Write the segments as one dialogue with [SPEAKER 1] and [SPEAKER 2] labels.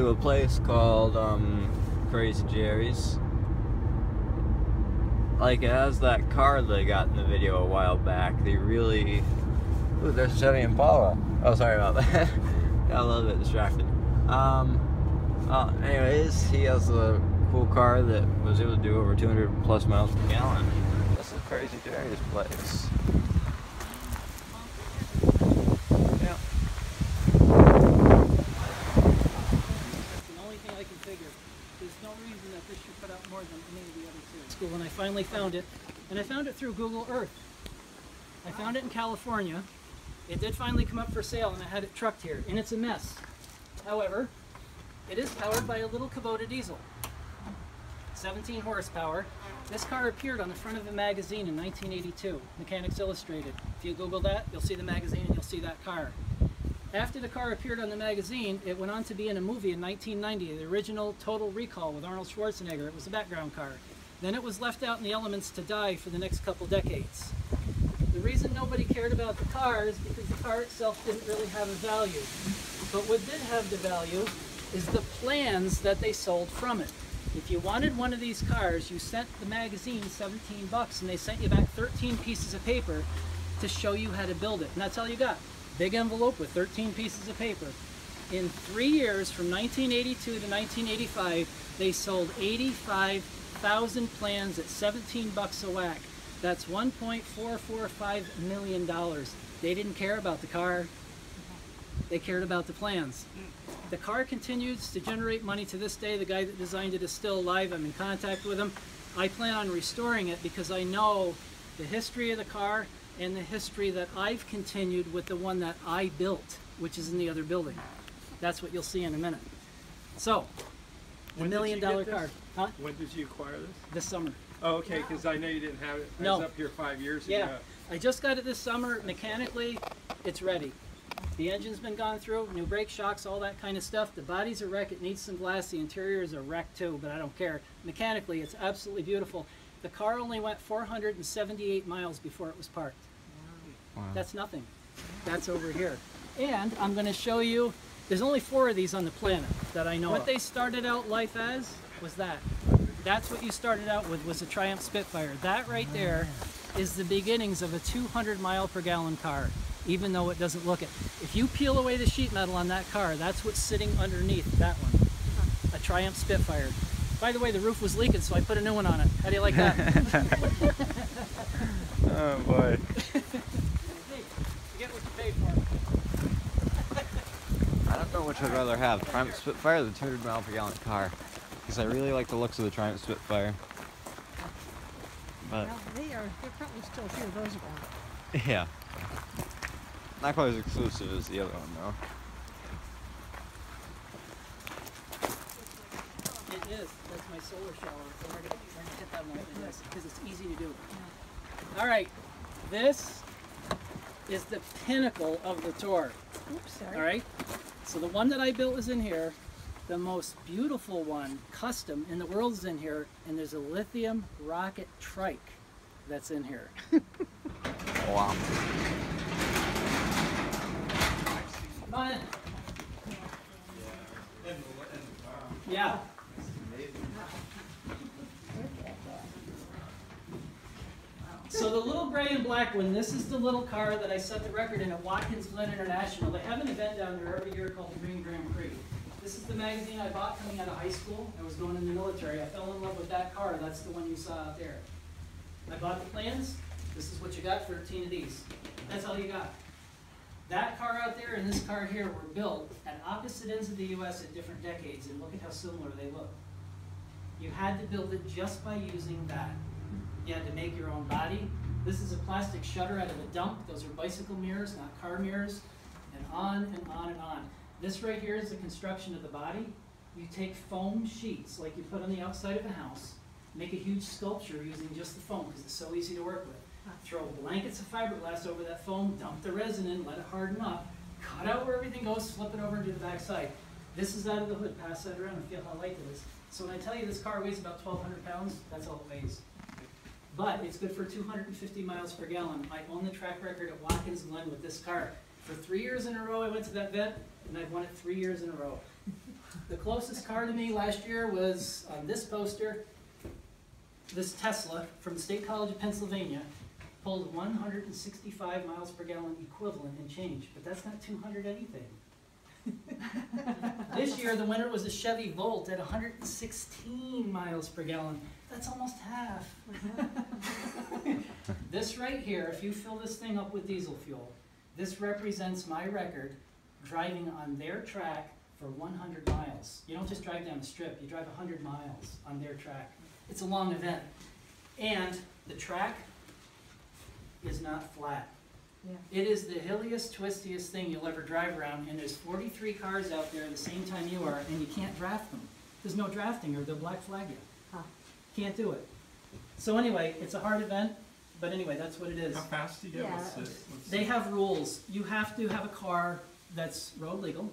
[SPEAKER 1] to a place called Crazy Jerry's. Like, it has that car they got in the video a while back. They really... Ooh, there's Chevy Impala. Oh, sorry about that. Got a little bit distracted. Anyways, he has a cool car that was able to do over 200 plus miles per gallon. This is Crazy Jerry's place. Yeah.
[SPEAKER 2] That's the only thing I can figure. There's no reason that this should put out more than any of the other two. School, when I finally found it, and I found it through Google Earth. I found it in California. It did finally come up for sale, and I had it trucked here, and it's a mess. However, it is powered by a little Kubota diesel. 17 horsepower. This car appeared on the front of a magazine in 1982, Mechanics Illustrated. If you Google that, you'll see the magazine and you'll see that car. After the car appeared on the magazine, it went on to be in a movie in 1990, the original Total Recall with Arnold Schwarzenegger. It was a background car. Then it was left out in the elements to die for the next couple decades. The reason nobody cared about the car is because the car itself didn't really have a value. But what did have the value is the plans that they sold from it. If you wanted one of these cars, you sent the magazine 17 bucks and they sent you back 13 pieces of paper to show you how to build it. And that's all you got. Big envelope with 13 pieces of paper. In 3 years, from 1982 to 1985, they sold 85,000 plans at 17 bucks a whack. That's $1.445 million. They didn't care about the car. They cared about the plans. The car continues to generate money to this day. The guy that designed it is still alive. I'm in contact with him. I plan on restoring it because I know the history of the car and the history that I've continued with the one that I built, which is in the other building. That's what you'll see in a minute. So, the $1 million car. Huh?
[SPEAKER 3] When did you acquire this?
[SPEAKER 2] This summer.
[SPEAKER 3] Oh, okay, because I know you didn't have it. I
[SPEAKER 2] No.
[SPEAKER 3] was up here 5 years
[SPEAKER 2] Yeah,
[SPEAKER 3] ago.
[SPEAKER 2] I just got it this summer. Mechanically, it's ready. The engine's been gone through, new brake shocks, all that kind of stuff. The body's a wreck. It needs some glass. The interior is a wreck too, but I don't care. Mechanically, it's absolutely beautiful. The car only went 478 miles before it was parked.
[SPEAKER 1] Wow.
[SPEAKER 2] That's nothing. That's over here. And I'm going to show you, there's only 4 of these on the planet that I know of. What they started out life as was that. That's what you started out with, was a Triumph Spitfire. That right there is the beginnings of a 200 mile per gallon car, even though it doesn't look it. If you peel away the sheet metal on that car, that's what's sitting underneath that one. A Triumph Spitfire. By the way, the roof was leaking, so I put a new one on it. How do you like that?
[SPEAKER 1] Oh boy.
[SPEAKER 2] You get what you pay for.
[SPEAKER 1] I don't know which I'd rather have, Triumph Spitfire or the 200 mile per gallon car. Because I really like the looks of the Triumph Spitfire. But
[SPEAKER 4] Well, there probably still a few of those around.
[SPEAKER 1] yeah. Not quite as exclusive as the other one though.
[SPEAKER 2] It is. That's my solar shower. So we're gonna hit that one in this because it's easy to do. All right, this is the pinnacle of the tour.
[SPEAKER 4] Oops, sorry.
[SPEAKER 2] All right, so the one that I built is in here. The most beautiful one, custom in the world, is in here, and there's a lithium rocket trike that's in here.
[SPEAKER 1] Wow.
[SPEAKER 2] Come on in. Yeah. So the little gray and black one, this is the little car that I set the record in at Watkins Glen International. They have an event down there every year called the Green Grand Prix. This is the magazine I bought coming out of high school. I was going in the military. I fell in love with that car. That's the one you saw out there. I bought the plans. This is what you got, 13 of these. That's all you got. That car out there and this car here were built at opposite ends of the U.S. at different decades, and look at how similar they look. You had to build it just by using that. You had to make your own body. This is a plastic shutter out of a dump. Those are bicycle mirrors, not car mirrors, and on and on and on. This right here is the construction of the body. You take foam sheets like you put on the outside of a house, make a huge sculpture using just the foam because it's so easy to work with. Throw blankets of fiberglass over that foam, dump the resin in, let it harden up, cut out where everything goes, flip it over and do the back side. This is out of the hood. Pass that around and feel how light it is. So when I tell you this car weighs about 1,200 pounds, that's all it weighs. But it's good for 250 miles per gallon. I own the track record at Watkins Glen with this car. For 3 years in a row I went to that vet, and I've won it 3 years in a row. The closest car to me last year was on this poster. This Tesla from the State College of Pennsylvania pulled 165 miles per gallon equivalent in change, but that's not 200 anything. This year, the winner was a Chevy Volt at 116 miles per gallon. That's almost half. This right here, if you fill this thing up with diesel fuel, this represents my record driving on their track for 100 miles. You don't just drive down the strip, you drive 100 miles on their track. It's a long event. And the track is not flat. Yeah. It is the hilliest, twistiest thing you'll ever drive around, and there's 43 cars out there at the same time you are, and you can't draft them. There's no drafting or they'll black flag you. Huh. Can't do it. So anyway, it's a hard event, but anyway, that's what it is.
[SPEAKER 3] How fast do you get? Yeah.
[SPEAKER 2] They have rules. You have to have a car that's road legal.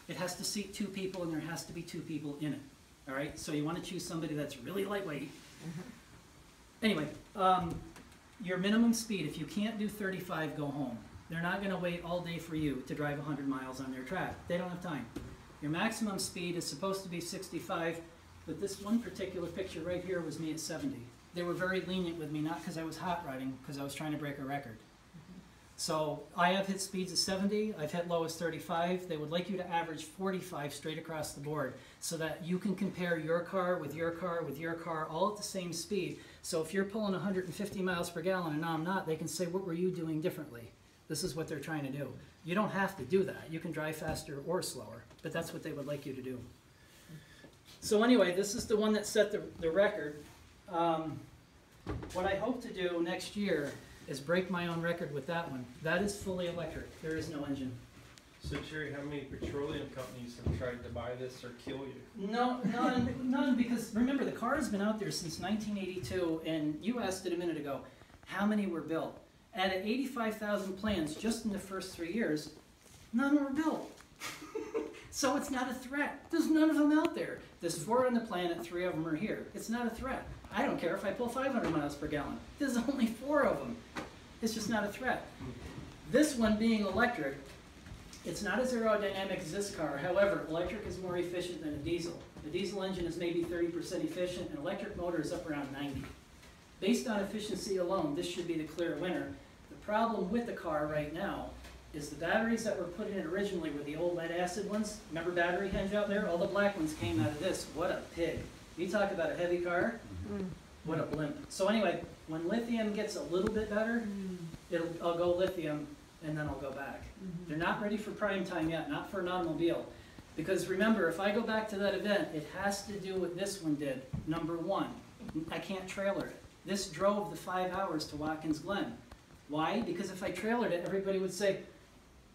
[SPEAKER 2] It has to seat 2 people, and there has to be 2 people in it. All right, so you want to choose somebody that's really lightweight. Anyway, your minimum speed, if you can't do 35, go home. They're not going to wait all day for you to drive 100 miles on their track. They don't have time. Your maximum speed is supposed to be 65, but this one particular picture right here was me at 70. They were very lenient with me, not because I was hot rodding, because I was trying to break a record. So I have hit speeds of 70, I've hit low as 35. They would like you to average 45 straight across the board so that you can compare your car with your car with your car all at the same speed. So if you're pulling 150 miles per gallon and I'm not, they can say, what were you doing differently? This is what they're trying to do. You don't have to do that. You can drive faster or slower, but that's what they would like you to do. So anyway, this is the one that set the record. What I hope to do next year is break my own record with that one. That is fully electric. There is no engine.
[SPEAKER 3] So Jerry, how many petroleum companies have tried to buy this or kill you?
[SPEAKER 2] No, none, because remember, the car has been out there since 1982, and you asked it a minute ago, how many were built? Out of 85,000 plans just in the first 3 years, none were built. So it's not a threat. There's none of them out there. There's 4 on the planet, 3 of them are here. It's not a threat. I don't care if I pull 500 miles per gallon. There's only 4 of them. It's just not a threat. This one being electric, it's not as aerodynamic as this car. However, electric is more efficient than a diesel. The diesel engine is maybe 30% efficient, and electric motor is up around 90. Based on efficiency alone, this should be the clear winner. The problem with the car right now is the batteries that were put in it originally were the old lead acid ones. Remember battery hinge out there? All the black ones came out of this. What a pig. You talk about a heavy car, what a blimp. So anyway, when lithium gets a little bit better, I'll go lithium and then I'll go back. They're not ready for prime time yet, not for an automobile. Because remember, if I go back to that event, it has to do what this one did. Number 1, I can't trailer it. This drove the 5 hours to Watkins Glen. Why? Because if I trailered it, everybody would say,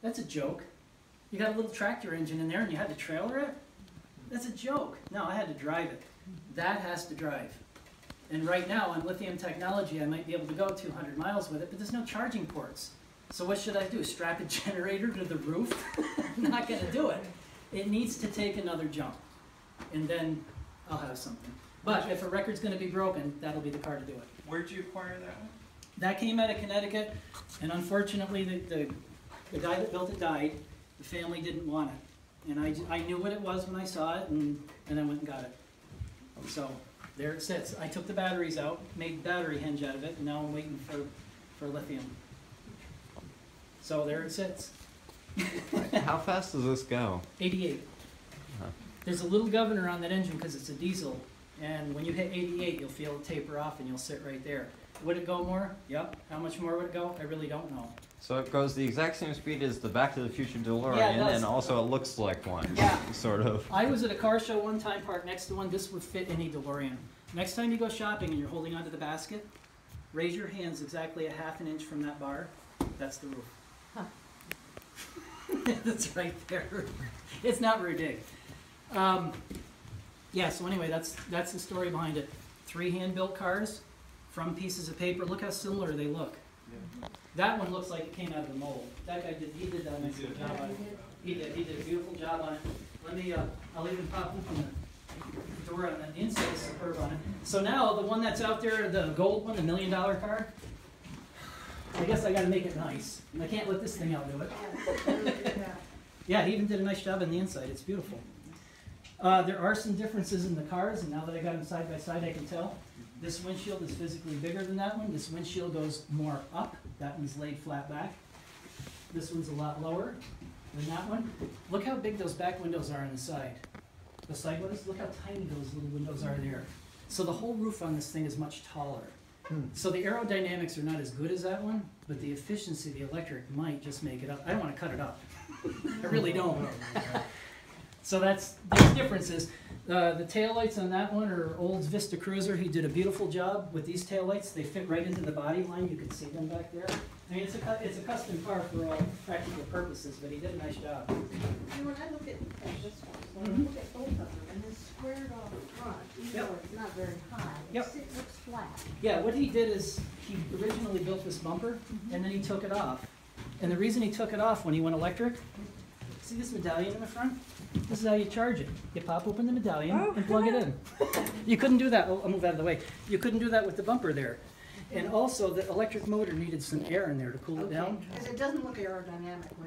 [SPEAKER 2] that's a joke. You got a little tractor engine in there and you had to trailer it? That's a joke. No, I had to drive it. That has to drive. And right now, on lithium technology, I might be able to go 200 miles with it, but there's no charging ports. So what should I do? Strap a generator to the roof? I'm not going to do it. It needs to take another jump. And then I'll have something. But if a record's going to be broken, that'll be the car to do it.
[SPEAKER 3] Where'd you acquire that one?
[SPEAKER 2] That came out of Connecticut, and unfortunately the guy that built it died. The family didn't want it. And I knew what it was when I saw it, and I went and got it. So there it sits. I took the batteries out, made battery hinge out of it, and now I'm waiting for lithium. So there it sits.
[SPEAKER 1] How fast does this go?
[SPEAKER 2] 88. There's a little governor on that engine because it's a diesel, and when you hit 88, you'll feel it taper off and you'll sit right there. Would it go more? Yep. How much more would it go? I really don't know.
[SPEAKER 1] So it goes the exact same speed as the Back to the Future DeLorean,
[SPEAKER 2] yeah,
[SPEAKER 1] and also it looks like one.
[SPEAKER 2] Yeah.
[SPEAKER 1] Sort of.
[SPEAKER 2] I was at a car show one time, parked next to one. This would fit any DeLorean. Next time you go shopping and you're holding onto the basket, raise your hands exactly a ½ inch from that bar. That's the roof. Huh. That's right there. It's not very big. Yeah, so anyway, that's the story behind it. 3 hand-built cars from pieces of paper. Look how similar they look. Yeah. That one looks like it came out of a mold. That guy did a nice job on it. He did a beautiful job on it. Let me, I'll even pop open the door on the inside is superb on it. So now the one that's out there, the gold one, the $1 million car, I guess I got to make it nice. I can't let this thing outdo it. Yeah, he even did a nice job on the inside. It's beautiful. There are some differences in the cars, and now that I got them side by side, I can tell. This windshield is physically bigger than that one. This windshield goes more up. That one's laid flat back. This one's a lot lower than that one. Look how big those back windows are on the side. The side windows, look how tiny those little windows are there. So the whole roof on this thing is much taller. So the aerodynamics are not as good as that one, but the efficiency of the electric might just make it up. I don't want to cut it up. I really don't. So there's differences. The taillights on that one are Olds Vista Cruiser. He did a beautiful job with these taillights. They fit right into the body line. You can see them back there. I mean, it's a custom car for all practical purposes, but he did a nice job.
[SPEAKER 4] See, when I look at this one, when I look at both of them, and this squared off front, even
[SPEAKER 2] Yep.
[SPEAKER 4] though it's not very high,
[SPEAKER 2] Yep.
[SPEAKER 4] it looks flat.
[SPEAKER 2] Yeah, what he did is he originally built this bumper, and then he took it off. And the reason he took it off when he went electric, see this medallion in the front? This is how you charge it. You pop open the medallion and plug it in. You couldn't do that. Oh, I'll move out of the way. You couldn't do that with the bumper there. And also, the electric motor needed some air in there to cool it down.
[SPEAKER 4] Because it doesn't look aerodynamic with